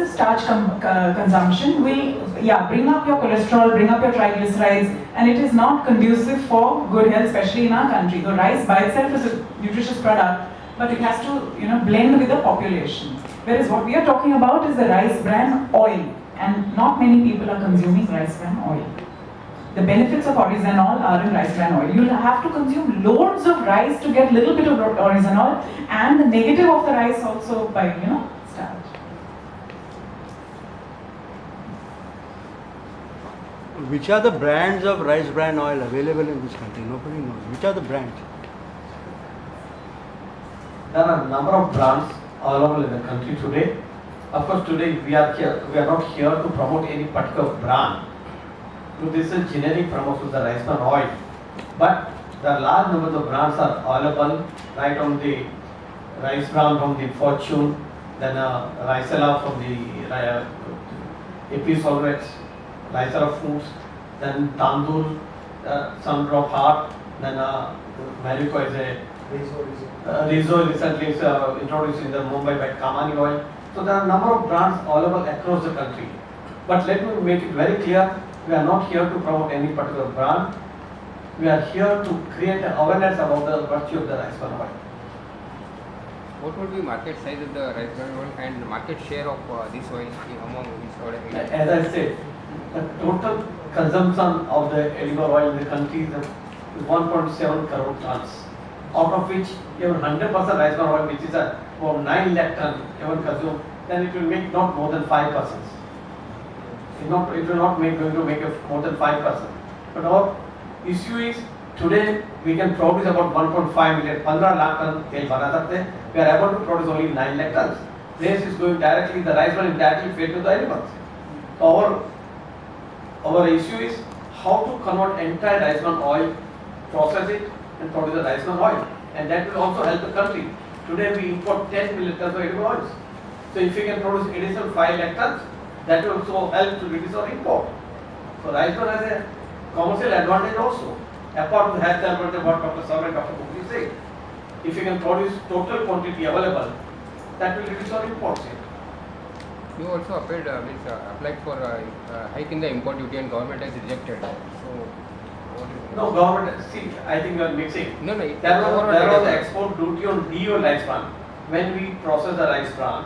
starch consumption will bring up your cholesterol, bring up your triglycerides, and it is not conducive for good health, especially in our country. The rice by itself is a nutritious product, but it has to blend with the population. Whereas what we are talking about is the rice bran oil, and not many people are consuming rice bran oil. The benefits of oryzanol are in rice bran oil. You'll have to consume loads of rice to get little bit of oryzanol, and the negative of the rice also by starch. Which are the brands of rice bran oil available in this country? Nobody knows. Which are the brands? There are a number of brands all over in the country today. Of course, today we are not here to promote any particular brand. So this is generic promotion of the rice bran oil. But the large number of brands are available right on the rice bran from the Fortune, then Ricella from the Episolvex, Ricella Foods, then Tandoor, Sundrop Heart, then Marico is a Rizzo recently is introduced in the Mumbai by Kamani oil. So there are a number of brands available across the country. But let me make it very clear, we are not here to promote any particular brand. We are here to create an awareness about the virtue of the rice bran oil. What would be market size of the rice bran oil and market share of this oil among this oil? As I said, the total consumption of the edible oil in the country is 1.7 crore tons, out of which even 100% rice bran oil, which is about 9 lakh ton, even consumed, then it will make not more than 5%. It will not going to make more than 5%. But our issue is today we can produce about 1.5 million, 15 lakh ton तेल बना सकते हैं. We are able to produce only 9 lakh tons. This is going directly, the rice bran is directly fed to the animals. So our issue is how to convert entire rice bran oil, process it and produce the rice bran oil, and that will also help the country. Today we import 10 million tons of edible oils. So if we can produce additional 5 lakh tons, that will also help to reduce our import. So rice bran has a commercial advantage also. Apart from the health advantage, what Dr. Sir and Dr. Mukerjee said, if you can produce total quantity available, that will reduce our imports. You also applied for a hike in the import duty and government has rejected. So, no, government, see, I think you are mixing. No. There was the export duty on DO rice bran. When we process the rice bran,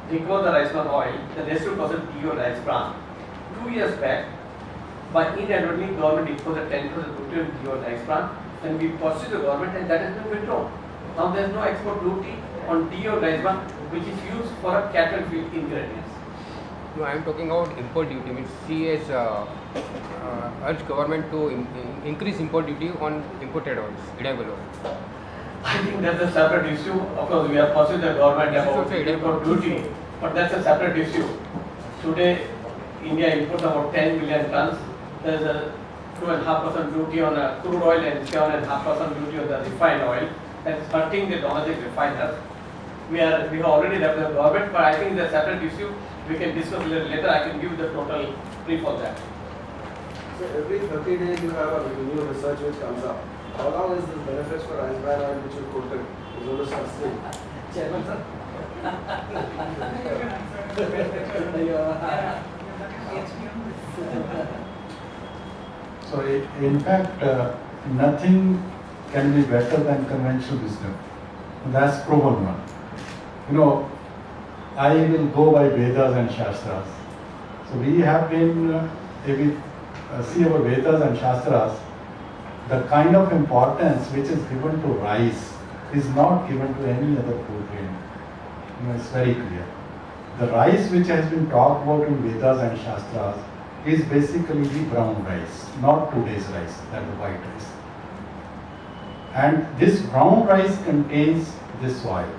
recover the rice bran oil, the rest will process DO rice bran. 2 years back, by inadvertently government imposed a 10% duty on DO rice bran, then we pursued the government and that has been withdrawn. Now there is no export duty on DO rice bran which is used for a cattle feed ingredients. No, I am talking about import duty, which she has urged government to increase import duty on imported oils, edible oil. I think that's a separate issue. Of course, we are pursuing the government about import duty, but that's a separate issue. Today, India imports about 10 million tons. There is a 2.5% duty on crude oil and 7.5% duty on the refined oil. That is hurting the domestic refiners. We have already left the government, but I think it's a separate issue. We can discuss later. I can give the total brief on that. So every 30 days you have a new research which comes up. How long is this benefits for rice bran oil which you quoted is going to sustain? Chairman, sir. So in fact, nothing can be better than conventional wisdom. That's proven one. I will go by Vedas and Shastras. So we have been, if we see our Vedas and Shastras, the kind of importance which is given to rice is not given to any other food grain. It's very clear. The rice which has been talked about in Vedas and Shastras is basically the brown rice, not today's rice, that is white rice. And this brown rice contains this oil.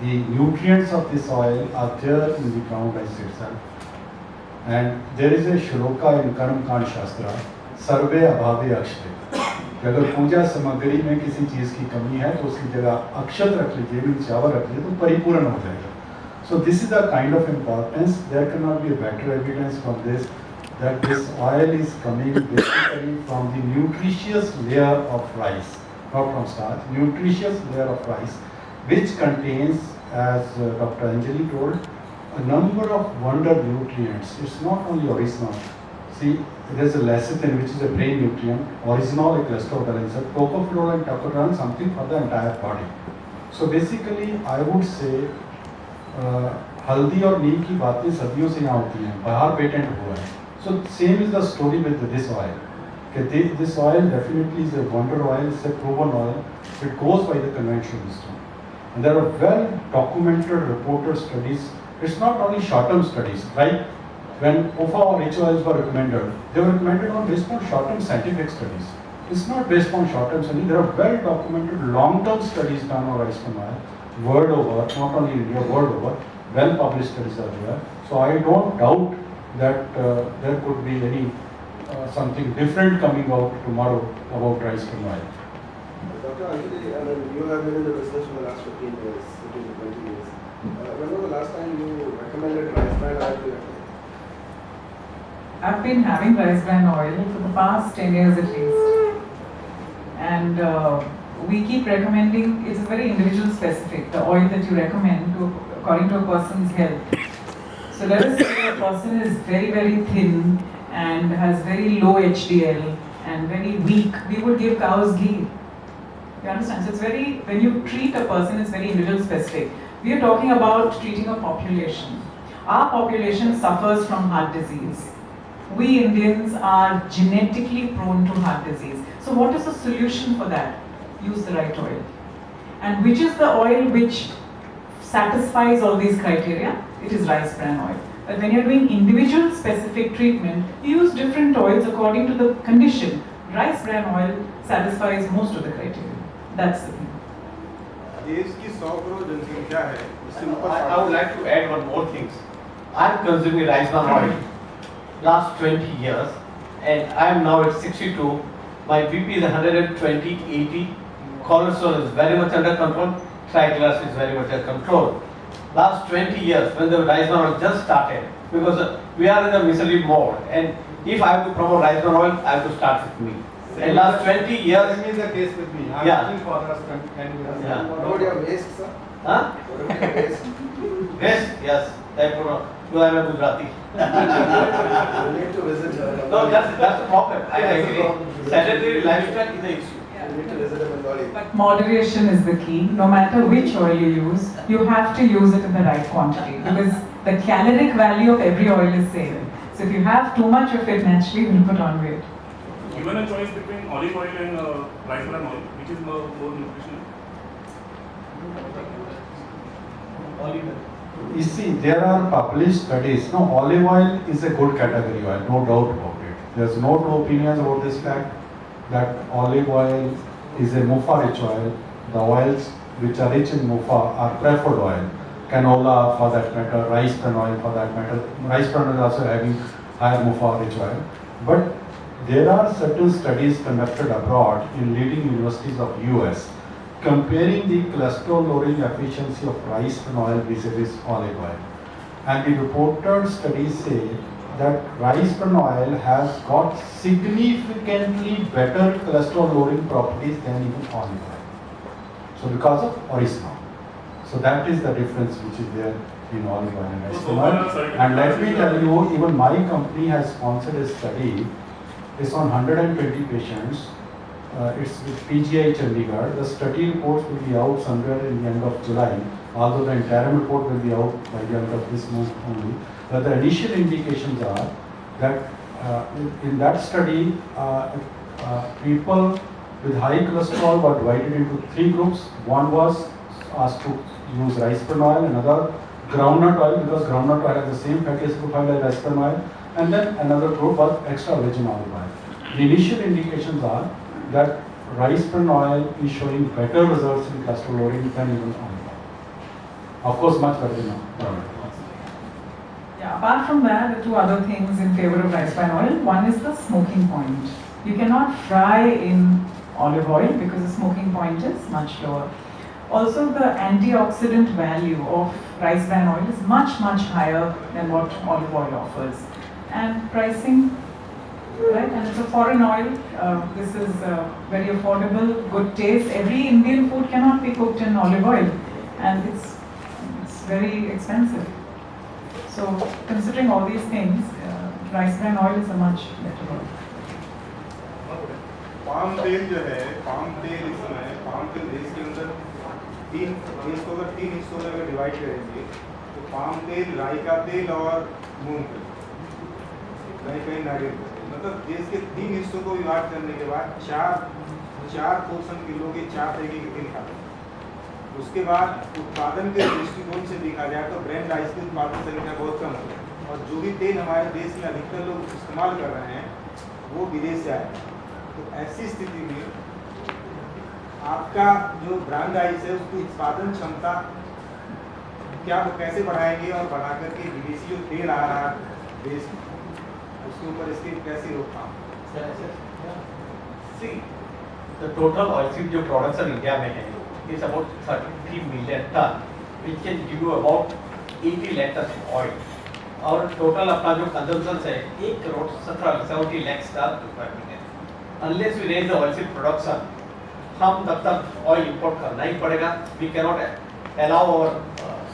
The nutrients of this oil are there in the brown rice itself. And there is a shloka in Karma Kand Shastra, Sarve Abhave Akshate. कि अगर पूजा सामग्री में किसी चीज़ की कमी है तो उसकी जगह अक्षत रख लीजिए, मीन चावल रख लीजिए तो परिपूर्ण हो जाएगा. So this is the kind of importance. There cannot be a better evidence from this that this oil is coming basically from the nutritious layer of rice, not from starch, nutritious layer of rice, which contains, as Dr. Anjali told, a number of wonder nutrients. It's not only oryzanol. See, there's a lecithin, which is a brain nutrient, oryzanol, a cholesterol balancer, tocopherol and tocopherol, something for the entire body. So basically, I would say, हल्दी और नीम की बातें सदियों से यहाँ होती हैं, बाहर पेटेंट हुआ है. So same is the story with this oil. This oil definitely is a wonder oil, it's a proven oil. It goes by the conventional wisdom. And there are well documented reported studies. It's not only short-term studies, right? When OFA or HOLs were recommended, they were recommended on based on short-term scientific studies. It's not based on short-term studies. There are well documented long-term studies done on rice bran oil, world over, not only India, world over. Well published studies are there. So I don't doubt that there could be any something different coming out tomorrow about rice bran oil. Dr. Anjali, I mean, you have been in the business for the last 15 years, 15 to 20 years. When was the last time you recommended rice bran oil to your client? I've been having rice bran oil for the past 10 years at least. And we keep recommending, it's very individual specific, the oil that you recommend according to a person's health. So let us say a person is very, very thin and has very low HDL and very weak, we would give cow's ghee. You understand? So it's very, when you treat a person, it's very individual specific. We are talking about treating a population. Our population suffers from heart disease. We Indians are genetically prone to heart disease. So what is the solution for that? Use the right oil. And which is the oil which satisfies all these criteria? It is rice bran oil. But when you're doing individual specific treatment, you use different oils according to the condition. Rice bran oil satisfies most of the criteria. That's the thing. देश की 100 करोड़ जनसंख्या है, उससे ऊपर I would like to add one more thing. I'm consuming rice bran oil last 20 years, and I am now at 62. My BP is 120, 80. Cholesterol is very much under control. Triglycerides is very much under control. Last 20 years, when the rice bran oil just started, because we are in the misery mode, and if I have to promote rice bran oil, I have to start with me. And last 20 years, Same is the case with me. I'm Yeah. working for us 10 years. Yeah. What about your waste, sir? huh? What about your waste? Yes, yes, that would not. You are a Gujarati. You need to visit her. No, that's the problem. I That's the agree. problem. Sedentary lifestyle is the issue. You need to visit her Bengali. But moderation is the key. No matter which oil you use, you have to use it in the right quantity because the caloric value of every oil is same. So if you have too much of it, naturally you will put on weight. Given a choice between olive oil and rice bran oil, which is more nutritional? You see, there are published studies. No, olive oil is a good category oil, no doubt about it. There's no two opinions about this fact that olive oil is a MUFA-rich oil. The oils which are rich in MUFA are preferred oil. Canola for that matter, rice bran oil for that matter. Rice bran is also having higher MUFA-rich oil. But there are certain studies conducted abroad in leading universities of US comparing the cholesterol lowering efficiency of rice bran oil vis-a-vis olive oil. And the reported studies say that rice bran oil has got significantly better cholesterol lowering properties than even olive oil. So because of oryzanol. So that is the difference which is there in olive oil and rice bran oil. And let me tell you, even my company has sponsored a study. It's on 120 patients. It's with PGI Chandigarh. The study reports will be out somewhere in the end of July, although the interim report will be out by the end of this month only. But the initial indications are that in that study, people with high cholesterol were divided into 3 groups. One was asked to use rice bran oil, another groundnut oil because groundnut oil has the same fatty acid profile as rice bran oil, and then another group was extra virgin olive oil. The initial indications are that rice bran oil is showing better results in cholesterol lowering than even olive oil. Of course, much better than groundnut oil. Yeah, apart from that, the two other things in favor of rice bran oil. One is the smoking point. You cannot fry in olive oil because the smoking point is much lower. Also, the antioxidant value of rice bran oil is much, much higher than what olive oil offers. And pricing, right? And it's a foreign oil. This is very affordable, good taste. Every Indian food cannot be cooked in olive oil, and it's very expensive. So considering all these things, rice bran oil is a much better oil. Palm तेल जो है, palm तेल इस समय palm तेल देश के अंदर देश को अगर 3 हिस्सों में अगर डिवाइड करेंगे तो पाम तेल, राई का तेल और मूंग तेल, राई का नारियल तेल, मतलब देश के 3 हिस्सों को विभाग करने के बाद चार पोर्शन के लोग 4 तरीके के तेल खाते हैं। उसके बाद उत्पादन के दृष्टिकोण से देखा जाए तो ब्रांड राइस की उत्पादन संख्या बहुत कम है और जो भी तेल हमारे देश में अधिकतर लोग इस्तेमाल कर रहे हैं वो विदेश से आए हैं। तो ऐसी स्थिति में आपका जो ब्रांड राइस है उसकी उत्पादन क्षमता क्या वो कैसे बढ़ाएंगे और बढ़ा करके विदेशी जो तेल आ रहा है देश में उसके ऊपर इसकी कैसे रोकथाम? See, the total oilseed जो production इंडिया में है is about 33 million ton, which can give you about 80 lakh tons of oil. और total अपना जो consumption है 1 crore 70 lakh ton requirement है. Unless we raise the oilseed production, हम तब तक oil import करना ही पड़ेगा. We cannot allow our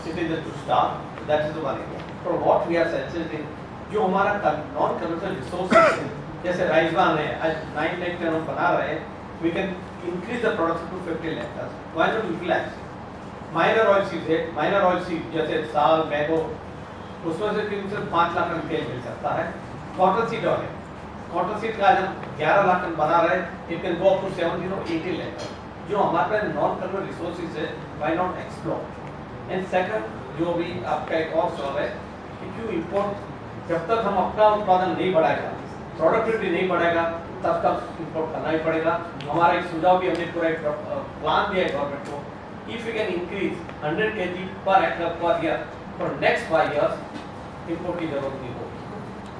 citizens to starve. That is the one area. For what we are sensing, जो हमारा non-commercial resources है, जैसे राइस ब्रान है, आज 9 lakh ton हम बना रहे हैं, we can increase the production to 50 lakh tons. Why not utilize? Minor oilseeds है, minor oilseed जैसे साल, मैंगो, उसमें से सिर्फ 5 लाख टन तेल मिल सकता है. कॉटन सीड ऑयल है, कॉटन सीड का आज हम 11 लाख टन बना रहे हैं, it can go up to 70 or 80 lakh ton. जो हमारे पास non-commercial resources है, why not explore? And second, जो भी आपका एक और सवाल है, if you import, जब तक हम अपना उत्पादन नहीं बढ़ाएगा, प्रोडक्टिविटी नहीं बढ़ेगा, तब तक इंपोर्ट करना ही पड़ेगा. हमारा एक सुझाव भी हमने पूरा एक प्लान दिया है गवर्नमेंट को, if you can increase 100 kg per hectare per year for next 5 years, import की जरूरत नहीं होगी.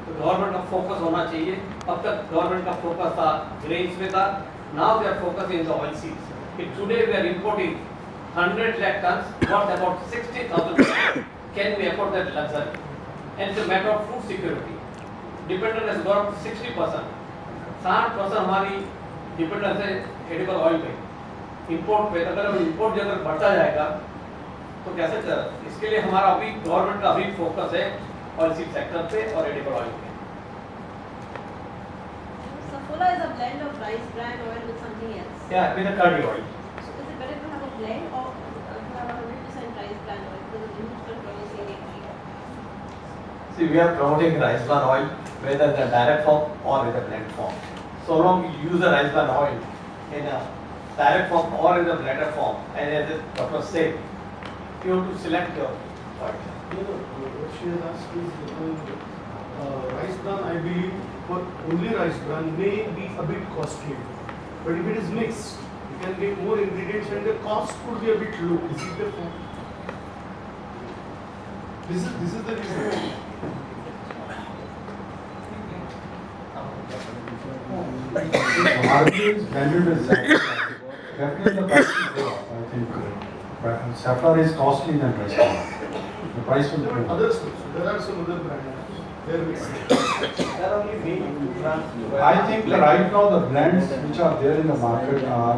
तो गवर्नमेंट का फोकस होना चाहिए. अब तक गवर्नमेंट का फोकस था ग्रेन्स में था, now they are focusing in the oil seeds. Today we are importing 100 lakh tons, worth about 60,000. Can we afford that luxury? And it's a matter of food security. Dependence has gone up to 60%. 60% हमारी dependence है edible oil पे, import पे. अगर import अगर बढ़ता जाएगा तो कैसे चलेगा? इसके लिए हमारा अभी गवर्नमेंट का अभी फोकस है ऑयल सीड सेक्टर पे और एडिबल ऑयल पे. Saffola is a blend of rice bran oil with something else. Yeah, with a curd oil. So is it better to have a blend or to have 100% rice bran oil because of the huge controversy lately? See, we are promoting rice bran oil whether in the direct form or in the blend form. So long you use the rice bran oil in a direct form or in the blended form, and as the doctor said, you have to select your oil. What she has asked is rice bran, I believe, for only rice bran may be a bit costly. But if it is mixed, you can get more ingredients and the cost could be a bit low. Is it the form? This is the reason. Market is valued as saffron. Definitely the price will go up, I think. But saffron is costly than rice bran. The price will There go are up. others also. There are some other brands. They are mixed. There are only made 2 brands. I think right now the brands which are there in the market are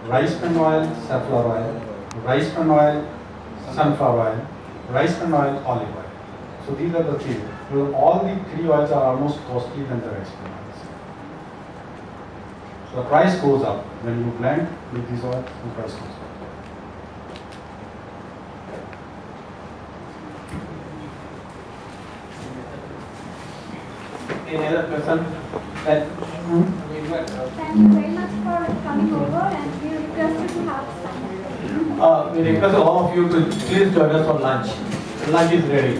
rice bran oil, safflower oil, rice bran oil, sunflower oil, rice bran oil, olive oil. So these are the three. So all the 3 oils are almost costly than the rice bran oils. So the price goes up when you blend with these oils. The price goes up. Any other question? That Thank you very much for coming over, and we request you to have some. we request all of you to please join us for lunch. Lunch is ready.